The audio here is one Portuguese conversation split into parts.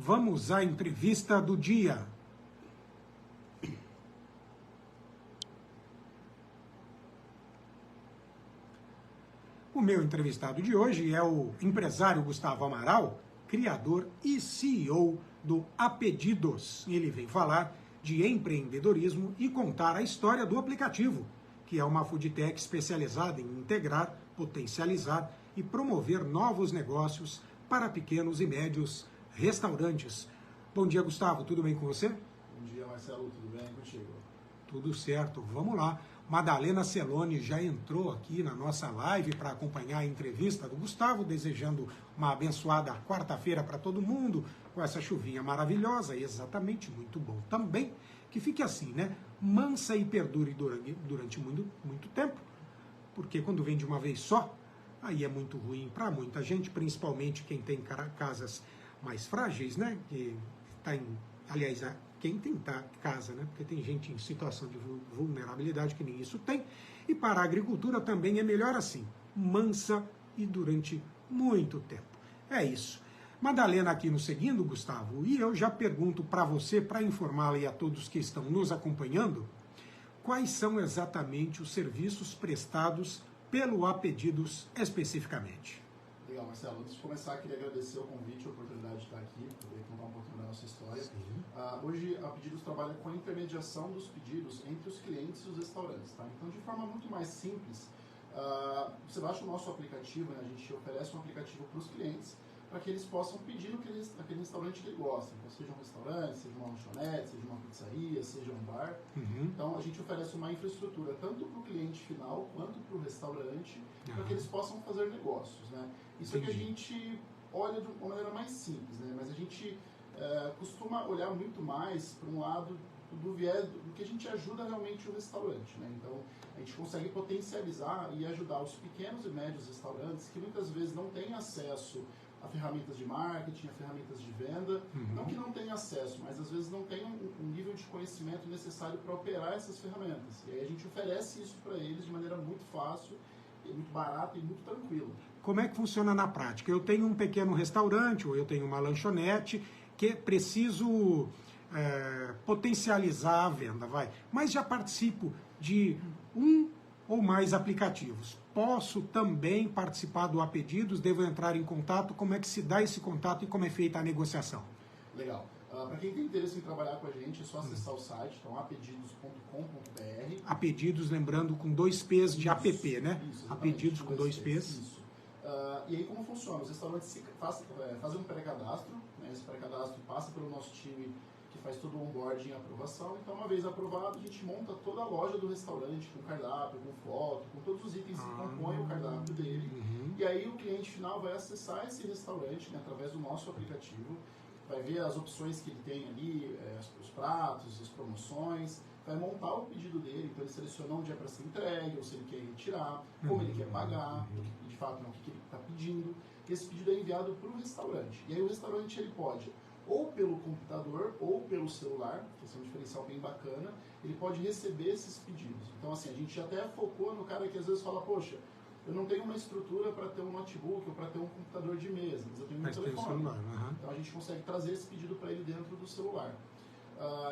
Vamos à entrevista do dia. O meu entrevistado de hoje é o empresário Gustavo Amaral, criador e CEO do Apedidos. Ele vem falar de empreendedorismo e contar a história do aplicativo, que é uma foodtech especializada em integrar, potencializar e promover novos negócios para pequenos e médios restaurantes. Bom dia, Gustavo, tudo bem com você? Bom dia, Marcelo, tudo bem contigo? Tudo certo, vamos lá. Madalena Celoni já entrou aqui na nossa live para acompanhar a entrevista do Gustavo, desejando uma abençoada quarta-feira para todo mundo, com essa chuvinha maravilhosa, exatamente, muito bom também. Que fique assim, né? Mansa e perdure durante muito tempo, porque quando vem de uma vez só, aí é muito ruim para muita gente, principalmente quem tem casas mais frágeis, né? Que tá aliás, quem tem casa, né? Porque tem gente em situação de vulnerabilidade que nem isso tem. E para a agricultura também é melhor assim, mansa e durante muito tempo. É isso. Madalena aqui nos seguindo, Gustavo, e eu já pergunto para você, para informá-la e a todos que estão nos acompanhando, quais são exatamente os serviços prestados pelo Apedidos especificamente? Legal, Marcelo. Antes de começar, queria agradecer o convite, a oportunidade de estar aqui, poder contar um pouquinho da nossa história. Hoje, a Apedidos trabalha com a intermediação dos pedidos entre os clientes e os restaurantes. Tá? Então, de forma muito mais simples, você baixa o nosso aplicativo, né? A gente oferece um aplicativo para os clientes, para que eles possam pedir naquele restaurante que ele gosta. Então, seja um restaurante, seja uma lanchonete, seja uma pizzaria, seja um bar. Então, a gente oferece uma infraestrutura tanto para o cliente final quanto para o restaurante, para que eles possam fazer negócios. Né? Isso é que a gente olha de uma maneira mais simples, né? Mas a gente costuma olhar muito mais para um lado do viés do que a gente ajuda realmente o restaurante. Né? Então, a gente consegue potencializar e ajudar os pequenos e médios restaurantes que muitas vezes não têm acesso a ferramentas de marketing, a ferramentas de venda, não que não tenham acesso, mas às vezes não tem um nível de conhecimento necessário para operar essas ferramentas. E aí a gente oferece isso para eles de maneira muito fácil, muito barata e muito tranquila. Como é que funciona na prática? Eu tenho um pequeno restaurante ou eu tenho uma lanchonete que preciso potencializar a venda, mas já participo de um ou mais aplicativos. Posso também participar do Apedidos? Devo entrar em contato? Como é que se dá esse contato e como é feita a negociação? Legal. Para quem tem interesse em trabalhar com a gente, é só acessar o site, então apedidos.com.br. Apedidos, lembrando, com 2 P's de app, né? Isso, Apedidos com 2 P's. Isso. E aí como funciona? Os restaurantes fazem um pré-cadastro, né? Esse pré-cadastro passa pelo nosso time que faz todo o onboarding e aprovação. Então, uma vez aprovado, a gente monta toda a loja do restaurante com cardápio, com foto, com todos os itens que compõem o cardápio dele. E aí o cliente final vai acessar esse restaurante, né, através do nosso aplicativo, vai ver as opções que ele tem ali, os pratos, as promoções, vai montar o pedido dele, então ele seleciona onde é para ser entregue, ou se ele quer retirar, como ele quer pagar, de fato, o que ele está pedindo. Esse pedido é enviado para o restaurante. E aí o restaurante ele pode, ou pelo computador, ou pelo celular, que é um diferencial bem bacana, ele pode receber esses pedidos. Então, assim, a gente até focou no cara que às vezes fala, poxa, eu não tenho uma estrutura para ter um notebook ou para ter um computador de mesa, mas eu tenho um telefone. Então, a gente consegue trazer esse pedido para ele dentro do celular.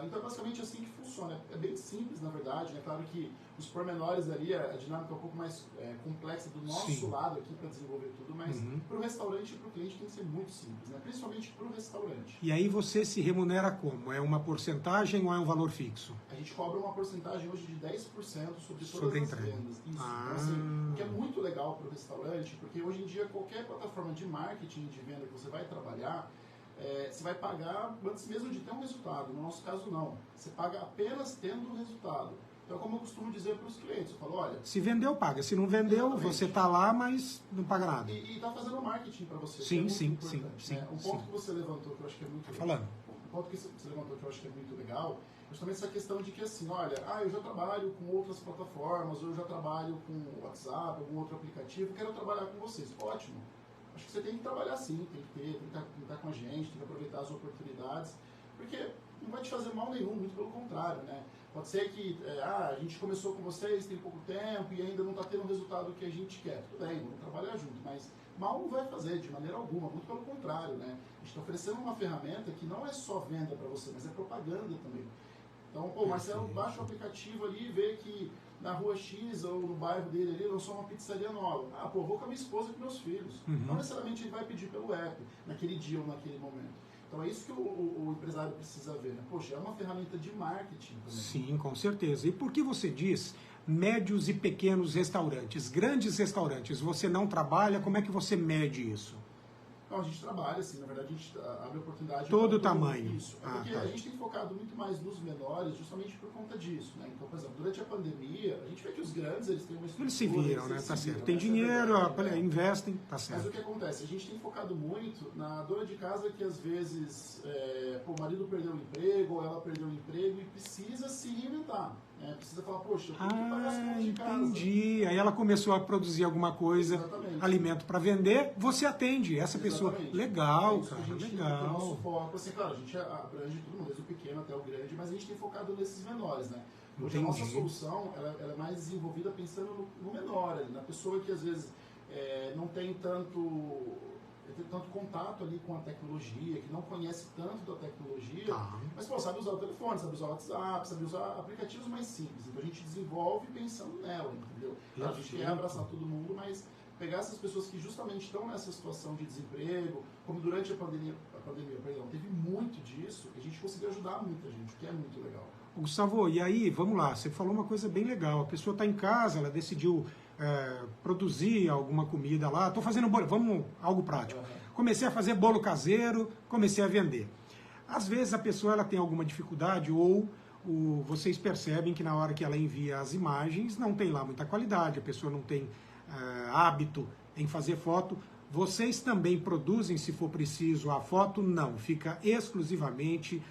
Então, é basicamente assim que funciona. É bem simples, na verdade. É claro que os pormenores ali, a dinâmica é um pouco mais complexa do nosso lado aqui para desenvolver tudo, mas para o restaurante e para o cliente tem que ser muito simples, né? Principalmente para o restaurante. E aí você se remunera como? É uma porcentagem ou é um valor fixo? A gente cobra uma porcentagem hoje de 10% sobre todas as vendas. Isso. Então, assim, o que é muito legal para o restaurante, porque hoje em dia qualquer plataforma de marketing de venda que você vai trabalhar, você vai pagar antes mesmo de ter um resultado. No nosso caso, não. Você paga apenas tendo o resultado. Então, como eu costumo dizer para os clientes, eu falo, olha... Se vendeu, paga. Se não vendeu, você está lá, mas não paga nada. E está fazendo marketing para você. Sim. Um ponto que você levantou que eu acho que é muito legal. Um ponto que você levantou que eu acho que é muito legal, justamente essa questão de que assim, olha, eu já trabalho com outras plataformas, ou eu já trabalho com WhatsApp, algum outro aplicativo, quero trabalhar com vocês. Ótimo. Acho que você tem que trabalhar sim, tem que estar com a gente, tem que aproveitar as oportunidades, porque não vai te fazer mal nenhum, muito pelo contrário, né? Pode ser que a gente começou com vocês tem pouco tempo e ainda não está tendo o resultado que a gente quer. Tudo bem, vamos trabalhar junto, mas mal não vai fazer, de maneira alguma, muito pelo contrário, né? A gente está oferecendo uma ferramenta que não é só venda para você, mas é propaganda também. Então, pô, o Marcelo baixa o aplicativo ali e vê que na rua X ou no bairro dele ali lançou uma pizzaria nova. Ah, pô, vou com a minha esposa e com meus filhos. Não necessariamente ele vai pedir pelo app, naquele dia ou naquele momento. Então é isso que o empresário precisa ver, né? Poxa, é uma ferramenta de marketing também. Sim, com certeza. E por que você diz médios e pequenos restaurantes? Grandes restaurantes, você não trabalha, como é que você mede isso? Não, a gente trabalha, assim, na verdade a gente abre oportunidade... Todo tamanho. Isso. É porque a gente tem focado muito mais nos menores justamente por conta disso, né? Então, por exemplo, durante a pandemia, a gente vê que os grandes, eles têm uma estrutura... Eles se viram, né? Tá certo. Tem né? dinheiro, investem, tá certo. Mas o que acontece? A gente tem focado muito na dona de casa que às vezes o marido perdeu o emprego ou ela perdeu o emprego e precisa se reinventar. Precisa falar, poxa, eu tenho que pagar as contas de casa. Entendi. Aí ela começou a produzir alguma coisa, Exatamente. alimento para vender, você atende essa pessoa. Legal, cara, legal. Tem o nosso foco, assim, claro, a gente abrange todo mundo, desde o pequeno até o grande, mas a gente tem focado nesses menores, né? Hoje a nossa solução, ela é mais desenvolvida pensando no menor, na pessoa que às vezes não tem tanto contato ali com a tecnologia, que não conhece tanto da tecnologia, mas pô, sabe usar o telefone, sabe usar o WhatsApp, sabe usar aplicativos mais simples. Então a gente desenvolve pensando nela, entendeu? A gente quer abraçar todo mundo, mas pegar essas pessoas que justamente estão nessa situação de desemprego, como durante a pandemia, teve muito disso, e a gente conseguiu ajudar muita gente, o que é muito legal. Gustavo, e aí, vamos lá, você falou uma coisa bem legal, a pessoa está em casa, ela decidiu produzir alguma comida lá, estou fazendo bolo, algo prático. Comecei a fazer bolo caseiro, comecei a vender. Às vezes a pessoa ela tem alguma dificuldade ou vocês percebem que na hora que ela envia as imagens não tem lá muita qualidade, a pessoa não tem hábito em fazer foto. Vocês também produzem, se for preciso, a foto? Não, fica exclusivamente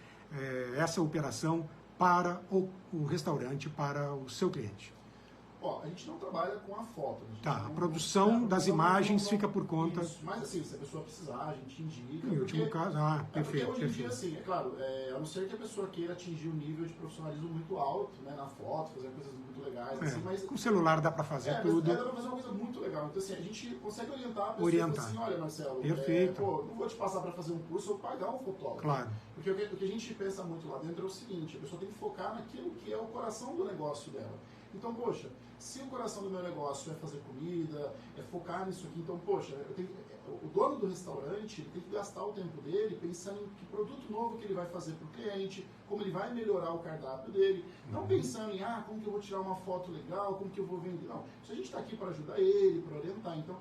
essa operação para o restaurante, para o seu cliente. A gente não trabalha com a foto. A produção das imagens fica por conta... Isso. Mas assim, se a pessoa precisar, a gente indica. Em último caso, perfeito. Porque hoje em dia, assim, é claro, a não ser que a pessoa queira atingir um nível de profissionalismo muito alto, né, na foto, fazer coisas muito legais, assim, mas... Com o celular dá para fazer tudo. Dá para fazer uma coisa muito legal. Então, assim, a gente consegue orientar a pessoa e falar assim, olha, Marcelo, perfeito. Não vou te passar para fazer um curso ou pagar um fotógrafo. Claro. Porque o que a gente pensa muito lá dentro é o seguinte, a pessoa tem que focar naquilo que é o coração do negócio dela. Então, poxa, se o coração do meu negócio é fazer comida, é focar nisso aqui, então, poxa, o dono do restaurante ele tem que gastar o tempo dele pensando em que produto novo que ele vai fazer para o cliente, como ele vai melhorar o cardápio dele, não pensando em, como que eu vou tirar uma foto legal, como que eu vou vender, não. Isso a gente está aqui para ajudar ele, para orientar, então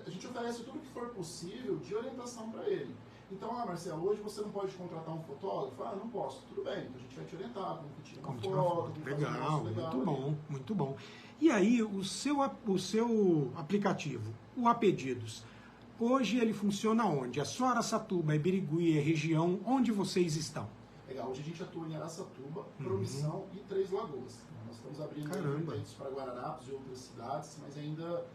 a gente oferece tudo que for possível de orientação para ele. Então, Marcelo, hoje você não pode contratar um fotógrafo? Não posso. Tudo bem, então a gente vai te orientar, como que tira uma foto, como fazer um negócio legal. Muito bom, muito bom. E aí, o seu aplicativo, o Apedidos, hoje ele funciona onde? É só Araçatuba, é Birigui, é região, onde vocês estão? Legal, hoje a gente atua em Araçatuba, Promissão e Três Lagoas. Nós estamos abrindo eventos para Guararapes e outras cidades, mas ainda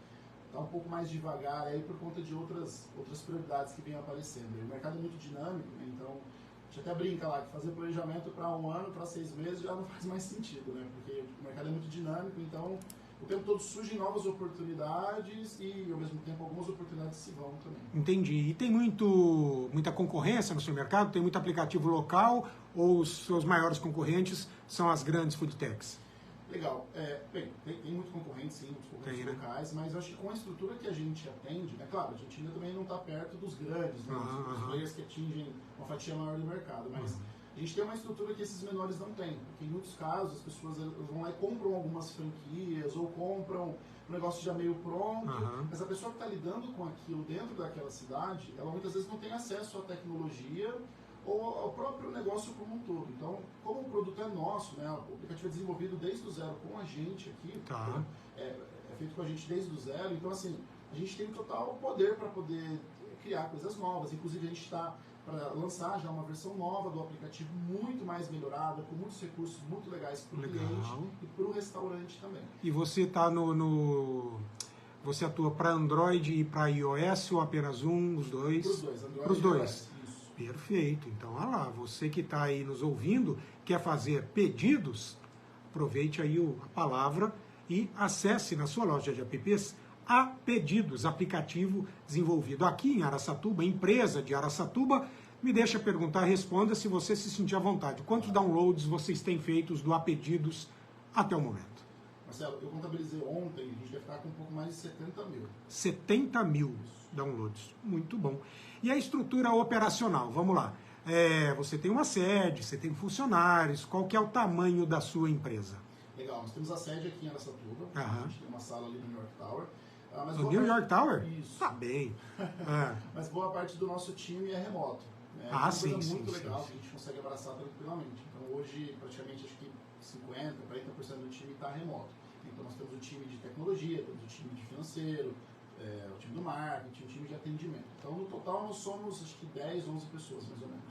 está um pouco mais devagar aí por conta de outras prioridades que vêm aparecendo. O mercado é muito dinâmico, né? Então a gente até brinca lá que fazer planejamento para 1 ano, para 6 meses já não faz mais sentido, né? Porque o mercado é muito dinâmico, então o tempo todo surgem novas oportunidades e ao mesmo tempo algumas oportunidades se vão também. Entendi. E tem muita concorrência no seu mercado? Tem muito aplicativo local ou os seus maiores concorrentes são as grandes food techs? Legal. Bem, tem muito concorrente, sim, muitos concorrentes locais, mas eu acho que com a estrutura que a gente atende, é claro, a gente ainda também não está perto dos grandes, né, os players que atingem uma fatia maior do mercado, mas a gente tem uma estrutura que esses menores não têm, porque em muitos casos as pessoas vão lá e compram algumas franquias ou compram um negócio já meio pronto, mas a pessoa que está lidando com aquilo dentro daquela cidade, ela muitas vezes não tem acesso à tecnologia ou ao próprio negócio como um todo. Então, como o produto é nosso, né, o aplicativo é desenvolvido desde o zero com a gente aqui, é feito com a gente desde o zero, então assim, a gente tem total poder para poder criar coisas novas, inclusive a gente está para lançar já uma versão nova do aplicativo, muito mais melhorada, com muitos recursos muito legais para o cliente e para o restaurante também. E você está você atua para Android e para iOS ou apenas os dois? Para os dois, Perfeito. Então, olha lá, você que está aí nos ouvindo, quer fazer pedidos, aproveite aí a palavra e acesse na sua loja de apps Apedidos, aplicativo desenvolvido aqui em Araçatuba, empresa de Araçatuba. Me deixa perguntar, responda se você se sentir à vontade. Quantos downloads vocês têm feitos do Apedidos até o momento? Marcelo, eu contabilizei ontem, a gente deve estar com um pouco mais de 70 mil. 70 mil downloads, muito bom. E a estrutura operacional, vamos lá. Você tem uma sede, você tem funcionários, qual que é o tamanho da sua empresa? Legal, nós temos a sede aqui em Araçatuba, a gente tem uma sala ali no New York Tower. No New York Tower? Isso. Tá bem. Mas boa parte do nosso time é remoto. Né? Sim, muito sim, legal sim. Que a gente consegue abraçar tranquilamente. Então hoje, praticamente, acho que 50%, 40% do time está remoto. Então nós temos o time de tecnologia, temos o time de financeiro, o time do marketing, o time de atendimento. Então no total nós somos, acho que 10, 11 pessoas, mais ou menos.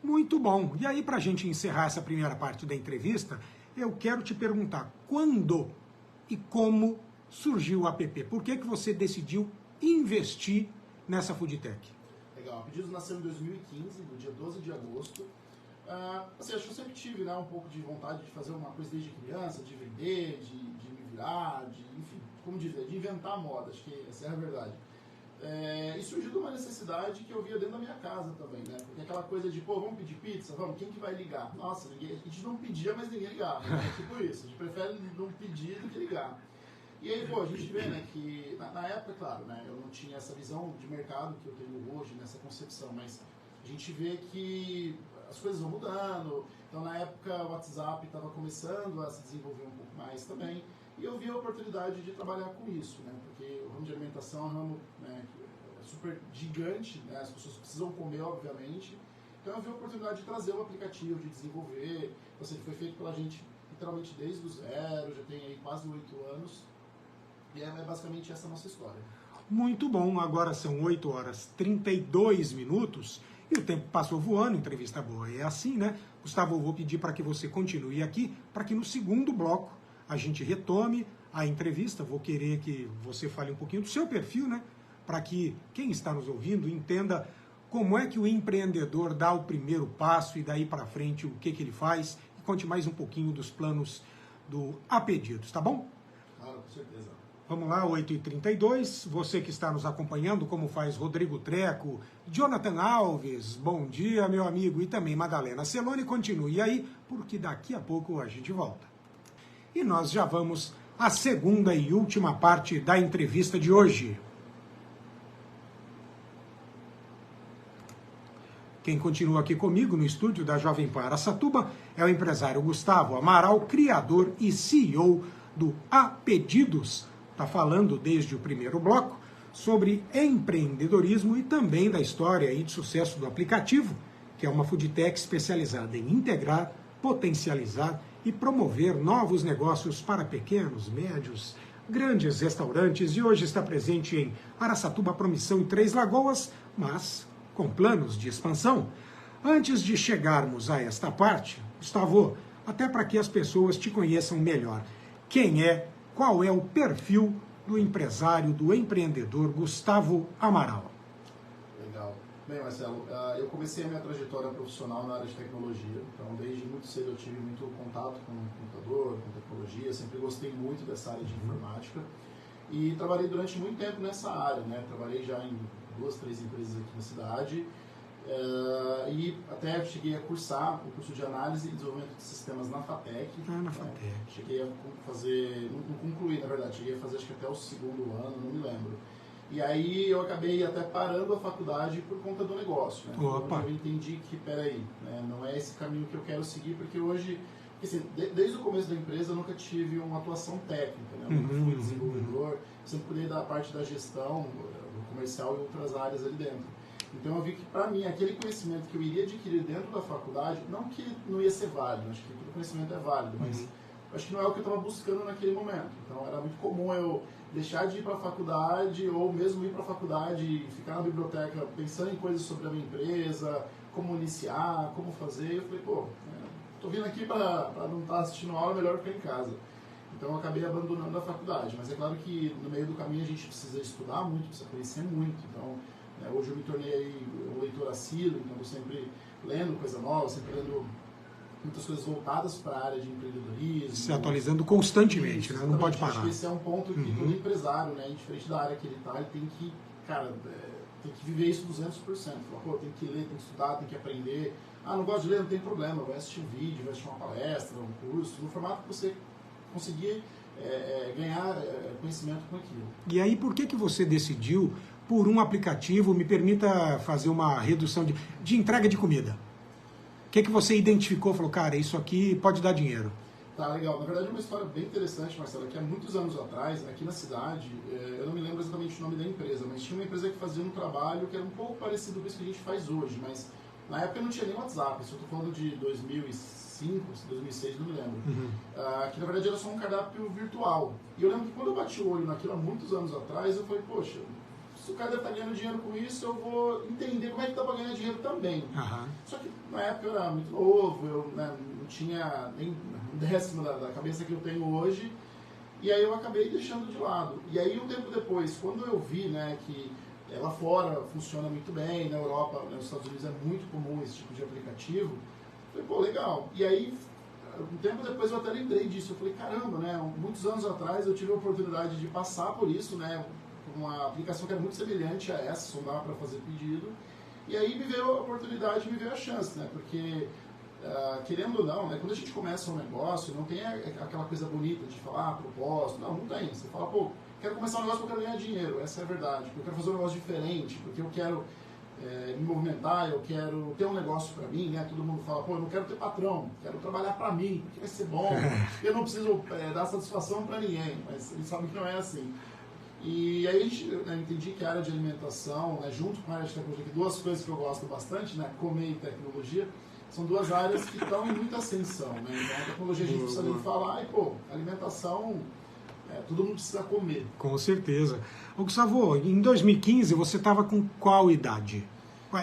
Muito bom. E aí, para a gente encerrar essa primeira parte da entrevista, eu quero te perguntar quando e como surgiu o app? Por que você decidiu investir nessa Foodtech? Legal. A Apedidos nasceu em 2015, no dia 12 de agosto. Acho que eu sempre tive um pouco de vontade de fazer uma coisa desde criança, de vender, de me virar, enfim, como dizer, de inventar moda, acho que essa é a verdade. E surgiu de uma necessidade que eu via dentro da minha casa também, né? Porque aquela coisa de, vamos pedir pizza? Vamos, quem que vai ligar? Nossa, a gente não pedia, mas ninguém ligava, né? Tipo isso, a gente prefere não pedir do que ligar. E aí, a gente vê, né, que na época, claro, né, eu não tinha essa visão de mercado que eu tenho hoje, nessa concepção, mas a gente vê que as coisas vão mudando. Então, na época, o WhatsApp estava começando a se desenvolver um pouco mais também, e eu vi a oportunidade de trabalhar com isso, né, porque o ramo de alimentação é um ramo, né, super gigante, né, as pessoas precisam comer, obviamente. Então, eu vi a oportunidade de trazer um aplicativo, de desenvolver. Ou seja, foi feito pela gente literalmente desde o zero, já tem aí quase 8 anos. E é basicamente essa a nossa história. Muito bom, agora são 8 horas 32 minutos e o tempo passou voando, entrevista boa é assim, né? Gustavo, eu vou pedir para que você continue aqui, para que no segundo bloco a gente retome a entrevista. Vou querer que você fale um pouquinho do seu perfil, né? Para que quem está nos ouvindo entenda como é que o empreendedor dá o primeiro passo e daí para frente o que ele faz, e conte mais um pouquinho dos planos do Apedidos, tá bom? Claro, com certeza. Vamos lá, 8h32, você que está nos acompanhando, como faz Rodrigo Treco, Jonathan Alves, bom dia, meu amigo, e também Madalena Celone, continue aí, porque daqui a pouco a gente volta. E nós já vamos à segunda e última parte da entrevista de hoje. Quem continua aqui comigo no estúdio da Jovem Pan Araçatuba é o empresário Gustavo Amaral, criador e CEO do Apedidos. Está falando desde o primeiro bloco sobre empreendedorismo e também da história e de sucesso do aplicativo, que é uma foodtech especializada em integrar, potencializar e promover novos negócios para pequenos, médios, grandes restaurantes, e hoje está presente em Araçatuba, Promissão e Três Lagoas, mas com planos de expansão. Antes de chegarmos a esta parte, Gustavo, até para que as pessoas te conheçam melhor, qual é o perfil do empresário, do empreendedor Gustavo Amaral? Legal. Bem, Marcelo, eu comecei a minha trajetória profissional na área de tecnologia. Então, desde muito cedo eu tive muito contato com o computador, com tecnologia. Sempre gostei muito dessa área de informática. E trabalhei durante muito tempo nessa área, né? Trabalhei já em 2, 3 empresas aqui na cidade. E até cheguei a cursar o curso de análise e desenvolvimento de sistemas na FATEC. Na FATEC. Cheguei a fazer, não concluí na verdade, cheguei a fazer acho que até o 2º ano, não me lembro. E aí eu acabei até parando a faculdade por conta do negócio, né? Opa. Eu entendi que, peraí, né, não é esse caminho que eu quero seguir, porque hoje, assim, desde o começo da empresa eu nunca tive uma atuação técnica, né? Eu nunca fui desenvolvedor, sempre cuidei da parte da gestão, do comercial e outras áreas ali dentro. Então eu vi que para mim aquele conhecimento que eu iria adquirir dentro da faculdade, não que não ia ser válido, acho que todo conhecimento é válido, mas acho que não é o que eu estava buscando naquele momento. Então era muito comum eu deixar de ir para a faculdade ou mesmo ir para a faculdade e ficar na biblioteca pensando em coisas sobre a minha empresa, como iniciar, como fazer. E eu falei, tô vindo aqui para não estar assistindo aula, é melhor ficar em casa. Então eu acabei abandonando a faculdade. Mas é claro que no meio do caminho a gente precisa estudar muito, precisa conhecer muito. Então hoje eu me tornei um leitor assíduo, então estou sempre lendo coisa nova, sempre lendo muitas coisas voltadas para a área de empreendedorismo. Se atualizando constantemente, né? Não pode parar. Acho que esse é um ponto que todo empresário, né, diferente da área que ele está, ele tem que, cara, tem que viver isso 200%. Falar, pô, tem que ler, tem que estudar, tem que aprender. Ah, não gosto de ler, não tem problema, vai assistir um vídeo, vai assistir uma palestra, um curso, no formato que você conseguir ganhar conhecimento com aquilo. E aí, por que você decidiu por um aplicativo, me permita fazer uma redução de entrega de comida? O que você identificou, falou, cara, isso aqui pode dar dinheiro? Tá, legal. Na verdade é uma história bem interessante, Marcelo, que há muitos anos atrás, aqui na cidade, eu não me lembro exatamente o nome da empresa, mas tinha uma empresa que fazia um trabalho que era um pouco parecido com isso que a gente faz hoje, mas na época não tinha nem WhatsApp, isso eu estou falando de 2005, 2006, não me lembro. Que na verdade era só um cardápio virtual. E eu lembro que quando eu bati o olho naquilo há muitos anos atrás, eu falei, poxa, se o cara deve estar ganhando dinheiro com isso, eu vou entender como é que dá para ganhar dinheiro também. Só que na época eu era muito novo, eu não tinha nem um décimo da cabeça que eu tenho hoje, e aí eu acabei deixando de lado. E aí um tempo depois, quando eu vi, né, que lá fora funciona muito bem, na Europa, nos Estados Unidos é muito comum esse tipo de aplicativo, eu falei, pô, legal. E aí, um tempo depois eu até lembrei disso, eu falei, caramba, né, muitos anos atrás eu tive a oportunidade de passar por isso, né, uma aplicação que era muito semelhante a essa, só dava para fazer pedido, e aí me veio a oportunidade, me veio a chance, né, porque querendo ou não, né, quando a gente começa um negócio, não tem aquela coisa bonita de falar, propósito, não tem, você fala, pô, quero começar um negócio porque eu quero ganhar dinheiro, essa é a verdade, porque eu quero fazer um negócio diferente, porque eu quero me movimentar, eu quero ter um negócio para mim, né, todo mundo fala, pô, eu não quero ter patrão, quero trabalhar para mim, porque vai ser bom, eu não preciso dar satisfação para ninguém, mas eles sabem que não é assim. E aí a gente, entendi que a área de alimentação, né, junto com a área de tecnologia, que duas coisas que eu gosto bastante, né, comer e tecnologia, são duas áreas que estão em muita ascensão, né? Então a tecnologia a gente precisa nem falar, e pô, alimentação, todo mundo precisa comer. Com certeza. Ô, Gustavo, em 2015 você estava com qual idade?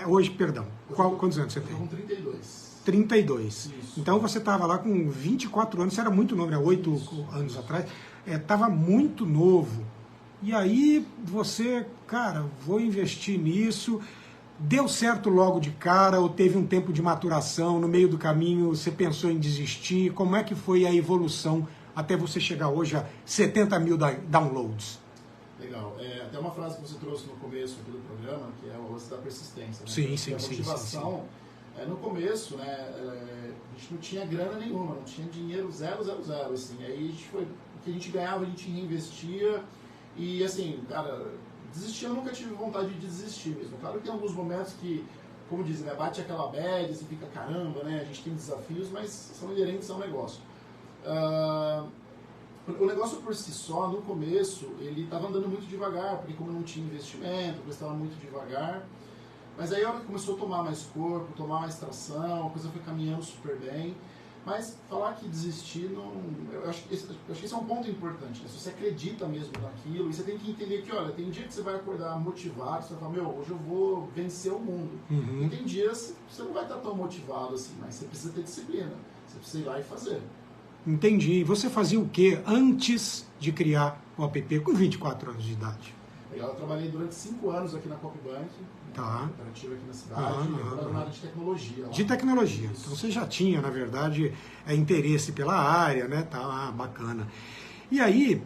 Hoje, perdão, quantos anos você tem? Eu tô com 32. 32. Isso. Então você estava lá com 24 anos, você era muito novo, né? 8 anos atrás, estava muito novo. E aí você, cara, vou investir nisso. Deu certo logo de cara ou teve um tempo de maturação? No meio do caminho você pensou em desistir? Como é que foi a evolução até você chegar hoje a 70 mil downloads? Legal. Até uma frase que você trouxe no começo aqui do programa, que é o lance da persistência. Né? Sim. A motivação, no começo, né, a gente não tinha grana nenhuma, não tinha dinheiro 000, assim. Aí o que a gente ganhava, a gente reinvestia e, assim, cara, desistir, eu nunca tive vontade de desistir mesmo. Claro que tem alguns momentos que, como dizem, né, bate aquela bad, você fica, caramba, né, a gente tem desafios, mas são inerentes ao negócio. O negócio por si só, no começo, ele estava andando muito devagar, porque como não tinha investimento, estava muito devagar. Mas aí a hora que começou a tomar mais corpo, tomar mais tração, a coisa foi caminhando super bem. Mas falar que desistir, eu acho que esse é um ponto importante. Né? Se você acredita mesmo naquilo, e você tem que entender que, olha, tem dia que você vai acordar motivado, você vai falar, meu, hoje eu vou vencer o mundo. E tem dias que você não vai estar tão motivado assim, mas você precisa ter disciplina. Você precisa ir lá e fazer. Entendi. E você fazia o que antes de criar o app com 24 anos de idade? Eu trabalhei durante 5 anos aqui na Copbank, cooperativa aqui na cidade, na área de tecnologia. Lá. De tecnologia. Isso. Então você já tinha, na verdade, interesse pela área, né? Tá bacana. E aí,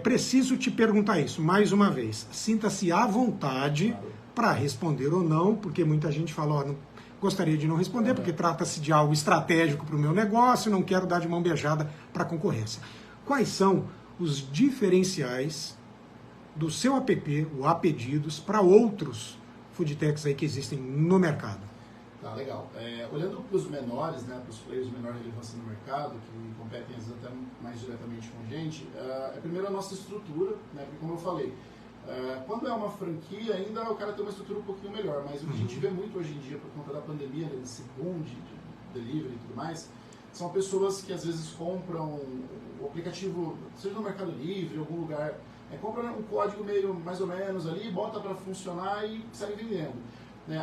preciso te perguntar isso, mais uma vez. Sinta-se à vontade para responder ou não, porque muita gente fala, não gostaria de não responder, porque trata-se de algo estratégico para o meu negócio, não quero dar de mão beijada para a concorrência. Quais são os diferenciais do seu app, o Apedidos, para outros foodtechs aí que existem no mercado? Tá, legal. Olhando para os menores, né, para os players de menor relevância no mercado, que competem até mais diretamente com a gente, primeiro a nossa estrutura, né, porque como eu falei, quando é uma franquia, ainda o cara tem uma estrutura um pouquinho melhor, mas o que a gente vê muito hoje em dia, por conta da pandemia, desse boom de delivery e tudo mais, são pessoas que às vezes compram o aplicativo, seja no Mercado Livre, em algum lugar, compra um código meio mais ou menos ali, bota para funcionar e segue vendendo.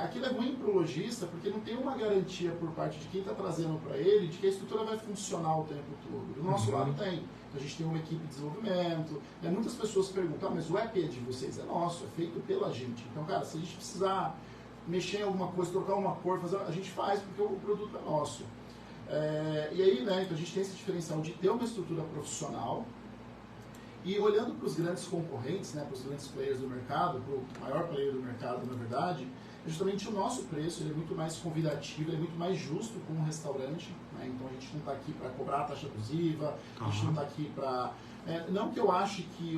Aquilo é ruim para o lojista porque não tem uma garantia por parte de quem está trazendo para ele de que a estrutura vai funcionar o tempo todo. Do nosso lado tem. A gente tem uma equipe de desenvolvimento. Muitas pessoas perguntam, mas o app de vocês é nosso, é feito pela gente. Então, cara, se a gente precisar mexer em alguma coisa, trocar uma cor, a gente faz porque o produto é nosso. E aí, né, então a gente tem esse diferencial de ter uma estrutura profissional e olhando para os grandes concorrentes, né, para os grandes players do mercado, para o maior player do mercado, na verdade, justamente o nosso preço ele é muito mais convidativo, ele é muito mais justo com um restaurante, né? Então a gente não está aqui para cobrar a taxa abusiva, a gente não está aqui para... não que eu ache que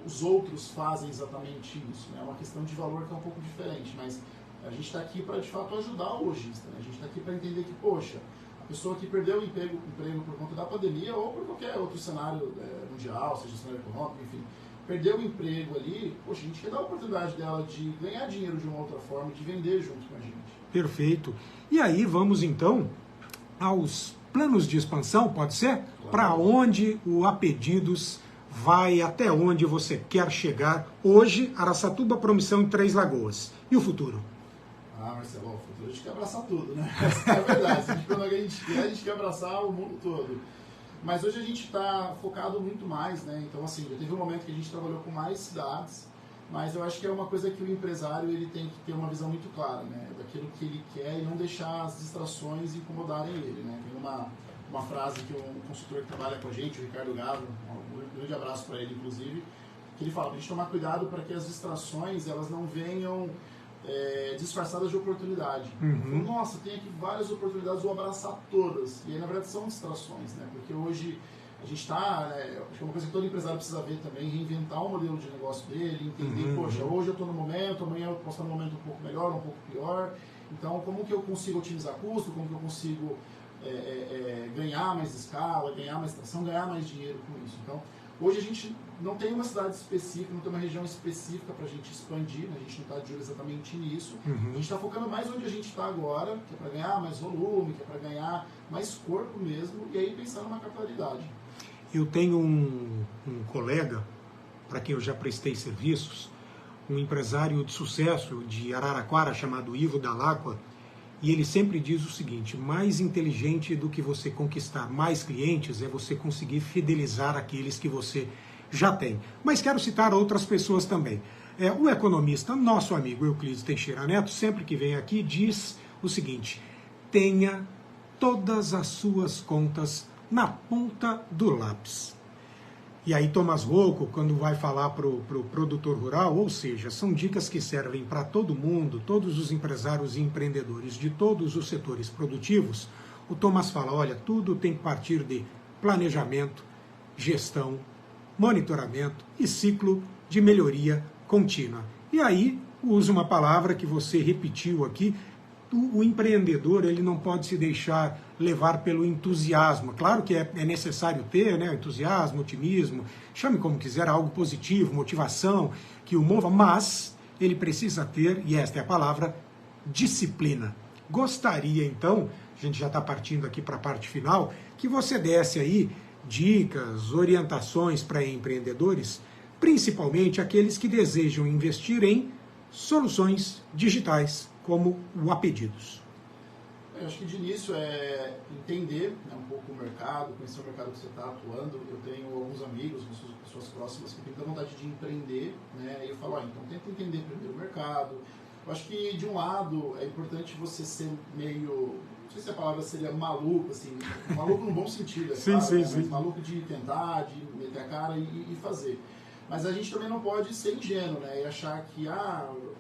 os outros fazem exatamente isso, né? É uma questão de valor que é um pouco diferente, mas a gente está aqui para de fato ajudar o lojista, né? A gente está aqui para entender que, poxa, a pessoa que perdeu o emprego por conta da pandemia ou por qualquer outro cenário mundial, seja cenário econômico, enfim, perdeu o emprego ali, poxa, a gente quer dar a oportunidade dela de ganhar dinheiro de uma outra forma, de vender junto com a gente. Perfeito. E aí vamos então aos planos de expansão, pode ser? Claro. Para onde o Apedidos vai, até onde você quer chegar hoje, Araçatuba, Promissão em Três Lagoas. E o futuro? Marcelo, o futuro a gente quer abraçar tudo, né? Essa é a verdade. Se a gente quer abraçar o mundo todo. Mas hoje a gente está focado muito mais, né? Então, assim, já teve um momento que a gente trabalhou com mais cidades, mas eu acho que é uma coisa que o empresário ele tem que ter uma visão muito clara, né? Daquilo que ele quer e não deixar as distrações incomodarem ele, né? Tem uma frase que um consultor que trabalha com a gente, o Ricardo Gavo, um grande abraço para ele, inclusive, que ele fala para a gente tomar cuidado para que as distrações elas não venham disfarçadas de oportunidade. Então, nossa, tem aqui várias oportunidades, vou abraçar todas. E aí, na verdade, são distrações, né? Porque hoje a gente está, acho que é uma coisa que todo empresário precisa ver também, reinventar o modelo de negócio dele, entender, poxa, hoje eu estou no momento, amanhã eu posso estar num momento um pouco melhor, um pouco pior. Então, como que eu consigo otimizar custo, como que eu consigo ganhar mais escala, ganhar mais tração, ganhar mais dinheiro com isso. Então, hoje a gente não tem uma cidade específica, não tem uma região específica para a gente expandir, né? A gente não está de olho exatamente nisso. A gente está focando mais onde a gente está agora, que é para ganhar mais volume, que é para ganhar mais corpo mesmo, e aí pensar numa capitalidade. Eu tenho um colega, para quem eu já prestei serviços, um empresário de sucesso de Araraquara, chamado Ivo Dalacqua, e ele sempre diz o seguinte: mais inteligente do que você conquistar mais clientes é você conseguir fidelizar aqueles que você já tem. Mas quero citar outras pessoas também. O economista, nosso amigo Euclides Teixeira Neto, sempre que vem aqui, diz o seguinte: tenha todas as suas contas na ponta do lápis. E aí Thomas Rocco, quando vai falar para o produtor rural, ou seja, são dicas que servem para todo mundo, todos os empresários e empreendedores de todos os setores produtivos, o Thomas fala, olha, tudo tem que partir de planejamento, gestão, monitoramento e ciclo de melhoria contínua. E aí usa uma palavra que você repetiu aqui, o empreendedor ele não pode se deixar levar pelo entusiasmo. Claro que é necessário ter, né, entusiasmo, otimismo, chame como quiser, algo positivo, motivação, que o mova, mas ele precisa ter, e esta é a palavra, disciplina. Gostaria então, a gente já está partindo aqui para a parte final, que você desse aí dicas, orientações para empreendedores, principalmente aqueles que desejam investir em soluções digitais, como o Apedidos. Eu acho que de início é entender, né, um pouco o mercado, conhecer o mercado que você está atuando. Eu tenho alguns amigos, pessoas próximas que têm muita vontade de empreender, né, e eu falo, então tenta entender primeiro o mercado. Eu acho que de um lado é importante você ser meio, não sei se a palavra seria maluco, assim, maluco no bom sentido, sim, claro, sim, né, sim. mas maluco de tentar, de meter a cara e fazer. Mas a gente também não pode ser ingênuo, né, e achar que,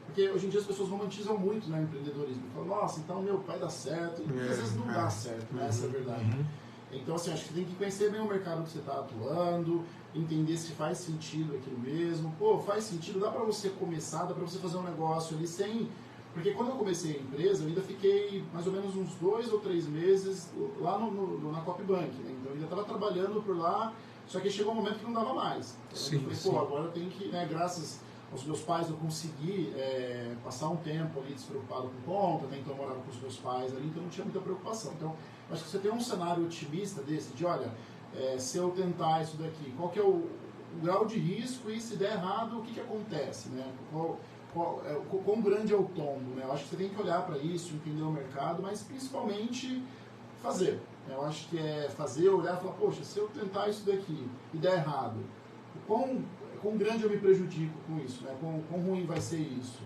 porque hoje em dia as pessoas romantizam muito, né, o empreendedorismo. Falam, nossa, então, vai dar certo. E às vezes não dá certo, né, essa é a verdade. Então, assim, acho que tem que conhecer bem o mercado que você está atuando, entender se faz sentido aquilo mesmo. Pô, faz sentido, dá para você começar, dá para você fazer um negócio ali sem... Porque quando eu comecei a empresa, eu ainda fiquei mais ou menos uns 2 ou 3 meses lá na Copbank, né? Então eu ainda estava trabalhando por lá, só que chegou um momento que não dava mais. Então, eu falei, pô, agora eu tenho que, né, graças aos meus pais, eu consegui passar um tempo ali despreocupado com conta, né? Então eu morava com os meus pais ali, então não tinha muita preocupação. Então, acho que você tem um cenário otimista desse, de olha, se eu tentar isso daqui, qual que é o grau de risco e se der errado, o que acontece, né? Quão grande é o tombo, né? Eu acho que você tem que olhar para isso, entender o mercado, mas principalmente fazer. Eu acho que é fazer, olhar e falar, poxa, se eu tentar isso daqui e der errado, quão grande eu me prejudico com isso, né? Quão ruim vai ser isso?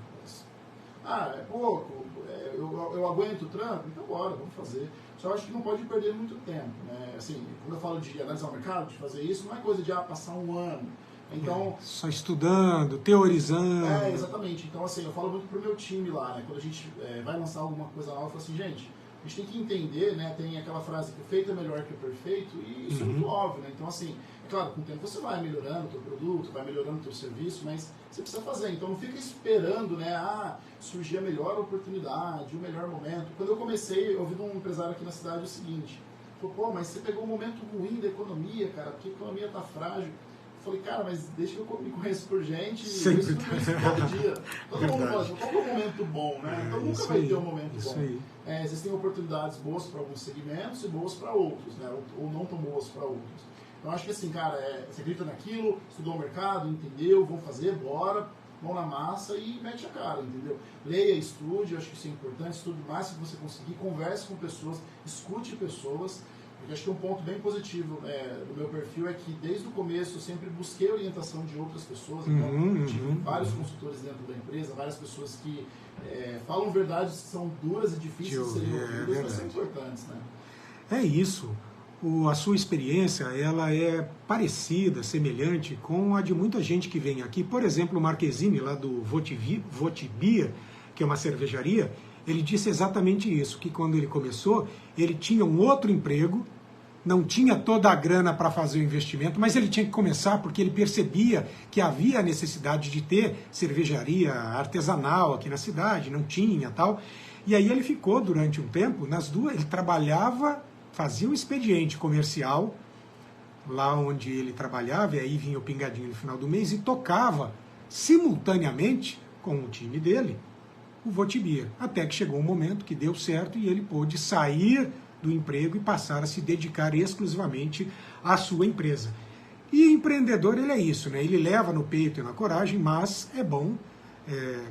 É pouco, eu aguento o trampo, então bora, vamos fazer. Só acho que não pode perder muito tempo, né? Assim, quando eu falo de analisar o mercado, de fazer isso, não é coisa de passar um ano. Então, só estudando, teorizando. Exatamente. Então, assim, eu falo muito pro meu time lá, né? Quando a gente vai lançar alguma coisa nova, eu falo assim, gente, a gente tem que entender, né? Tem aquela frase que o feito é melhor que o perfeito, e isso é muito óbvio, né? Então, assim, é claro, com o tempo você vai melhorando o teu produto, vai melhorando o teu serviço, mas você precisa fazer. Então, não fica esperando, né? Surgir a melhor oportunidade, o melhor momento. Quando eu comecei, eu ouvi de um empresário aqui na cidade o seguinte, falou, pô, mas você pegou um momento ruim da economia, cara, porque a economia tá frágil. Eu falei, cara, mas deixa que eu me conheço por gente, eu estudo isso todo dia. Todo mundo fala, qual é o momento bom, né? Então nunca vai ter um momento bom. Existem oportunidades boas para alguns segmentos e boas para outros, né? Ou não tão boas para outros. Então acho que assim, cara, você acredita naquilo, estudou o mercado, entendeu, vamos fazer, bora, mão na massa e mete a cara, entendeu? Leia, estude, acho que isso é importante, estude o máximo que você conseguir, converse com pessoas, escute pessoas. Porque acho que um ponto bem positivo do meu perfil é que desde o começo eu sempre busquei orientação de outras pessoas. Então, tive vários consultores dentro da empresa, várias pessoas que falam verdades que são duras e difíceis de serem ouvidas, mas são importantes, né? É isso. A sua experiência ela é parecida, semelhante com a de muita gente que vem aqui. Por exemplo, o Marquezine, lá do Votibia, que é uma cervejaria, ele disse exatamente isso, que quando ele começou, ele tinha um outro emprego, não tinha toda a grana para fazer o investimento, mas ele tinha que começar porque ele percebia que havia a necessidade de ter cervejaria artesanal aqui na cidade, não tinha tal. E aí ele ficou durante um tempo, nas duas, ele trabalhava, fazia um expediente comercial, lá onde ele trabalhava, e aí vinha o pingadinho no final do mês, e tocava simultaneamente com o time dele, o Votibia, até que chegou um momento que deu certo e ele pôde sair do emprego e passar a se dedicar exclusivamente à sua empresa. E empreendedor ele é isso, né? Ele leva no peito e na coragem, mas é bom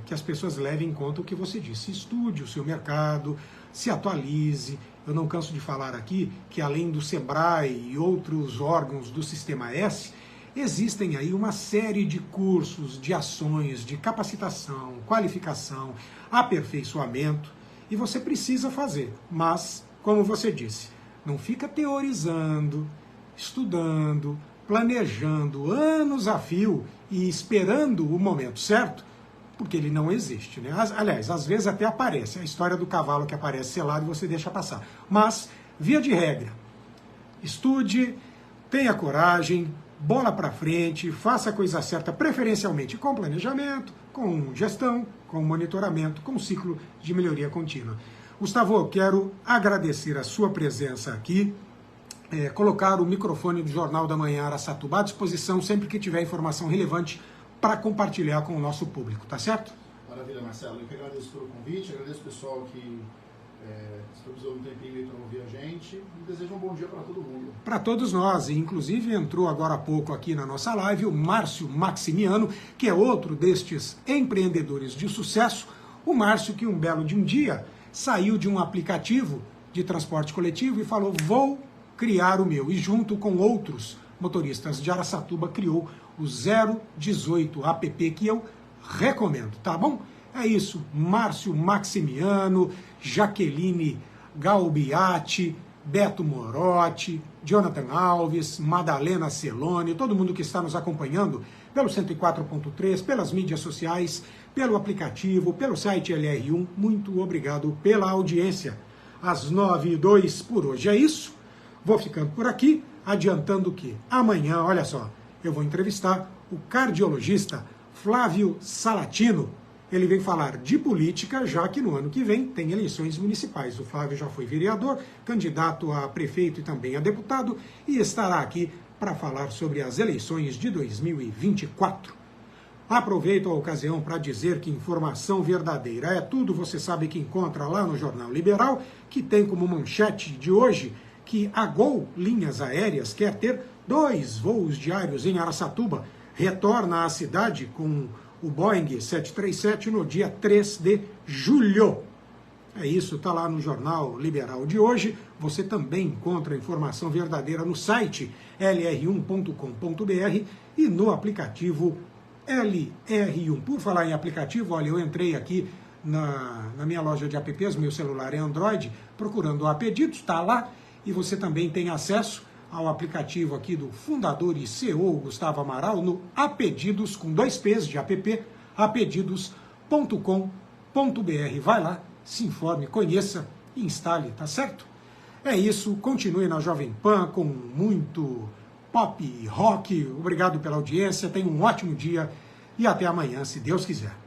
que as pessoas levem em conta o que você disse. Estude o seu mercado, se atualize. Eu não canso de falar aqui que além do Sebrae e outros órgãos do Sistema S, existem aí uma série de cursos, de ações, de capacitação, qualificação, aperfeiçoamento, e você precisa fazer. Mas, como você disse, não fica teorizando, estudando, planejando anos a fio e esperando o momento certo, porque ele não existe, né? Aliás, às vezes até aparece, a história do cavalo que aparece selado e você deixa passar. Mas, via de regra, estude, tenha coragem, bola para frente, faça a coisa certa, preferencialmente com planejamento, com gestão, com monitoramento, com ciclo de melhoria contínua. Gustavo, quero agradecer a sua presença aqui, colocar o microfone do Jornal da Manhã Araçatuba à disposição sempre que tiver informação relevante para compartilhar com o nosso público, tá certo? Maravilha, Marcelo. Eu que agradeço pelo convite, agradeço o pessoal que disponibilizou um tempinho aí para ouvir a gente e desejo um bom dia para todo mundo. Para todos nós, e inclusive entrou agora há pouco aqui na nossa live o Márcio Maximiano, que é outro destes empreendedores de sucesso. O Márcio que um belo de um dia saiu de um aplicativo de transporte coletivo e falou, vou criar o meu. E junto com outros motoristas de Araçatuba criou o 018 app, que eu recomendo, tá bom? É isso, Márcio Maximiano, Jaqueline Galbiati, Beto Morotti, Jonathan Alves, Madalena Celone, todo mundo que está nos acompanhando pelo 104.3, pelas mídias sociais, pelo aplicativo, pelo site LR1, muito obrigado pela audiência. Às 9h02 por hoje é isso, vou ficando por aqui, adiantando que amanhã, olha só, eu vou entrevistar o cardiologista Flávio Salatino. Ele vem falar de política, já que no ano que vem tem eleições municipais. O Flávio já foi vereador, candidato a prefeito e também a deputado, e estará aqui para falar sobre as eleições de 2024. Aproveito a ocasião para dizer que informação verdadeira é tudo, você sabe que encontra lá no Jornal Liberal, que tem como manchete de hoje que a Gol Linhas Aéreas quer ter 2 voos diários em Araçatuba, retorna à cidade com o Boeing 737 no dia 3 de julho. É isso, está lá no Jornal Liberal de hoje. Você também encontra informação verdadeira no site lr1.com.br e no aplicativo LR1. Por falar em aplicativo, olha, eu entrei aqui na minha loja de apps, meu celular é Android, procurando o Apedidos, está lá, e você também tem acesso ao aplicativo aqui do fundador e CEO Gustavo Amaral no Apedidos, com 2 P's de app, apedidos.com.br. Vai lá, se informe, conheça e instale, tá certo? É isso, continue na Jovem Pan com muito pop e rock. Obrigado pela audiência, tenha um ótimo dia e até amanhã, se Deus quiser.